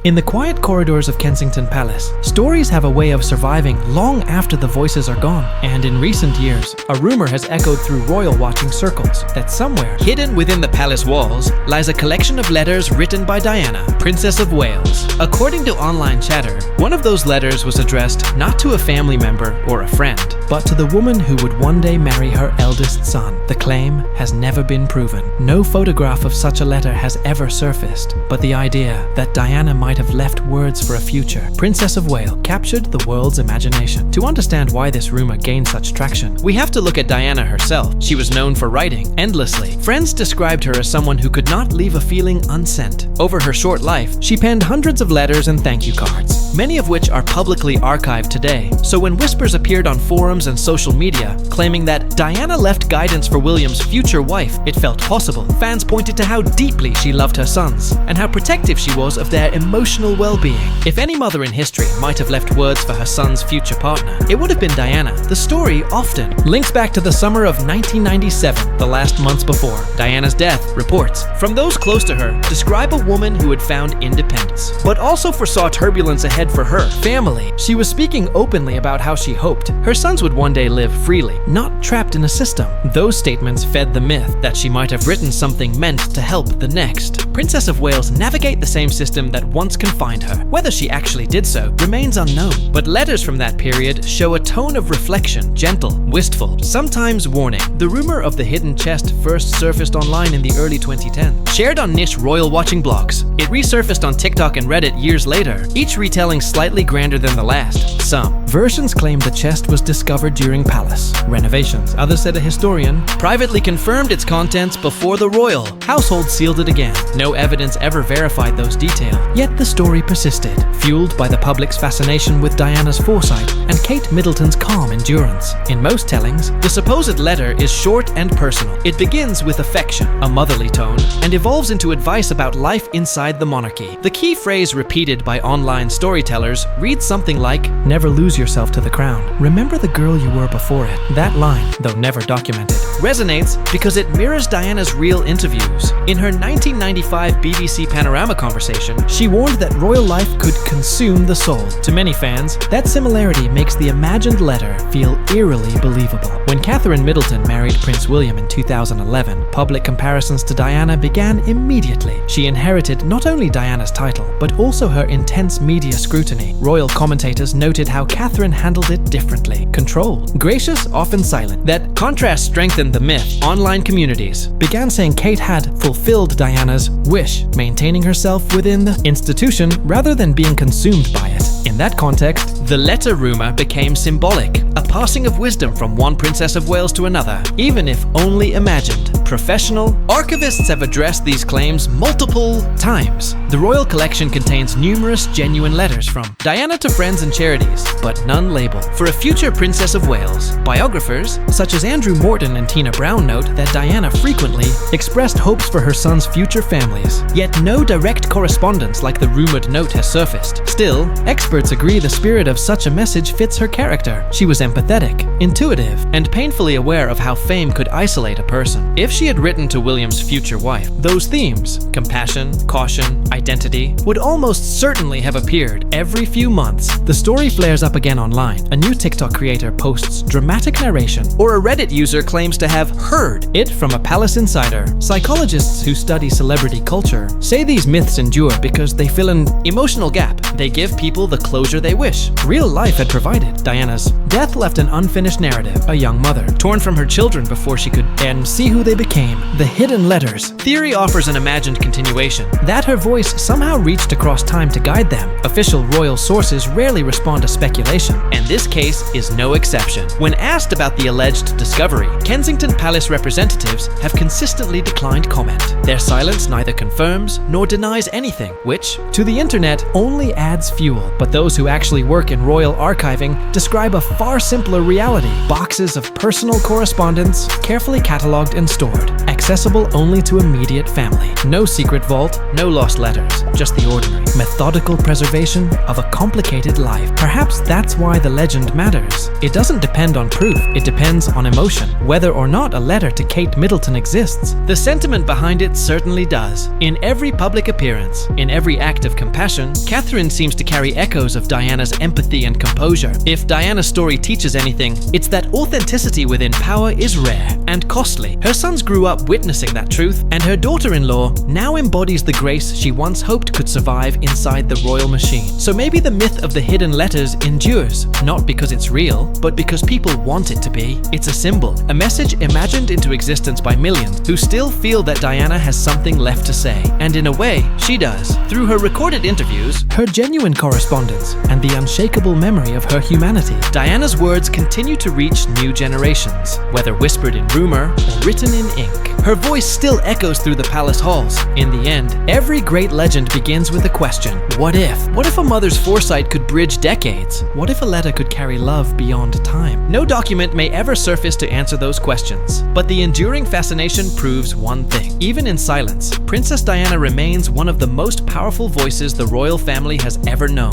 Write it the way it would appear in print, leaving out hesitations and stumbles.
In the quiet corridors of Kensington Palace, stories have a way of surviving long after the voices are gone. And in recent years, a rumor has echoed through royal watching circles that somewhere, hidden within the palace walls, lies a collection of letters written by Diana, Princess of Wales. According to online chatter, one of those letters was addressed not to a family member or a friend, but to the woman who would one day marry her eldest son. The claim has never been proven. No photograph of such a letter has ever surfaced, but the idea that Diana might have left words for a future Princess of Wales captured the world's imagination. To understand why this rumor gained such traction, we have to look at Diana herself. She was known for writing endlessly. Friends described her as someone who could not leave a feeling unsent. Over her short life, she penned hundreds of letters and thank you cards, many of which are publicly archived today. So when whispers appeared on forums and social media claiming that Diana left guidance for William's future wife, it felt possible. Fans pointed to how deeply she loved her sons and how protective she was of their emotional well-being. If any mother in history might have left words for her son's future partner, it would have been Diana. The story often links back to the summer of 1997, the last months before Diana's death. Reports from those close to her describe a woman who had found independence, but also foresaw turbulence ahead for her family. She was speaking openly about how she hoped her sons would one day live freely, not trapped in a system. Those statements fed the myth that she might have written something meant to help the next Princess of Wales navigate the same system that once confined her. Whether she actually did so remains unknown, but letters from that period show a tone of reflection, gentle, wistful, sometimes warning. The rumor of the hidden chest first surfaced online in the early 2010s, shared on niche royal watching blogs. It resurfaced on TikTok and Reddit years later, each retelling slightly grander than the last. Some versions claim the chest was discovered during palace renovations. Others said a historian privately confirmed its contents before the royal household sealed it again. No evidence ever verified those details, yet the story persisted, fueled by the public's fascination with Diana's foresight and Kate Middleton's calm endurance. In most tellings, the supposed letter is short and personal. It begins with affection, a motherly tone, and evolves into advice about life inside the monarchy. The key phrase repeated by online storytellers reads something like, "Never lose yourself to the crown. Remember the girl you were before it." That line, though never documented, resonates because it mirrors Diana's real interviews. In her 1995 BBC Panorama conversation, she warned that royal life could consume the soul. To many fans, that similarity makes the imagined letter feel eerily believable. When Catherine Middleton married Prince William in 2011, public comparisons to Diana began immediately. She inherited not only Diana's title, but also her intense media scrutiny. Royal commentators noted how Catherine handled it differently. Controlled, gracious, often silent. That contrast strengthened the myth. Online communities began saying Kate had fulfilled Diana's wish, maintaining herself within the institution rather than being consumed by it. In that context, the letter rumor became symbolic, a passing of wisdom from one Princess of Wales to another, even if only imagined. Professional archivists have addressed these claims multiple times. The royal collection contains numerous genuine letters from Diana to friends and charities, but none labeled. For a future Princess of Wales, biographers such as Andrew Morton and Tina Brown note that Diana frequently expressed hopes for her sons' future families, yet no direct correspondence like the rumored note has surfaced. Still, experts agree the spirit of such a message fits her character. She was empathetic, intuitive, and painfully aware of how fame could isolate a person. If she had written to William's future wife, those themes, compassion, caution, identity, would almost certainly have appeared every few months. The story flares up again online. A new TikTok creator posts dramatic narration, or a Reddit user claims to have heard it from a palace insider. Psychologists who study celebrity culture say these myths endure because they fill an emotional gap. They give people the closure they wish. Real life had provided. Diana's death left an unfinished narrative. A young mother, torn from her children before she could see who they became. The hidden letters. Theory offers an imagined continuation, that her voice somehow reached across time to guide them. Official royal sources rarely respond to speculation, and this case is no exception. When asked about the alleged discovery, Kensington Palace representatives have consistently declined comment. Their silence neither confirms nor denies anything, which, to the internet, only adds fuel. But those who actually work in royal archiving describe a far simpler reality. Boxes of personal correspondence, carefully catalogued and stored. accessible only to immediate family. No secret vault, no lost letters, just the ordinary, methodical preservation of a complicated life. Perhaps that's why the legend matters. It doesn't depend on proof, it depends on emotion. Whether or not a letter to Kate Middleton exists, the sentiment behind it certainly does. In every public appearance, in every act of compassion, Catherine seems to carry echoes of Diana's empathy and composure. If Diana's story teaches anything, it's that authenticity within power is rare and costly. Her sons grew up witnessing that truth, and her daughter-in-law now embodies the grace she once hoped could survive inside the royal machine. So maybe the myth of the hidden letters endures, not because it's real, but because people want it to be. It's a symbol, a message imagined into existence by millions who still feel that Diana has something left to say. And in a way, she does. Through her recorded interviews, her genuine correspondence, and the unshakable memory of her humanity, Diana's words continue to reach new generations, whether whispered in rumor or written in ink. Her voice still echoes through the palace halls. In the end, every great legend begins with a question. What if? What if a mother's foresight could bridge decades? What if a letter could carry love beyond time? No document may ever surface to answer those questions, but the enduring fascination proves one thing. Even in silence, Princess Diana remains one of the most powerful voices the royal family has ever known.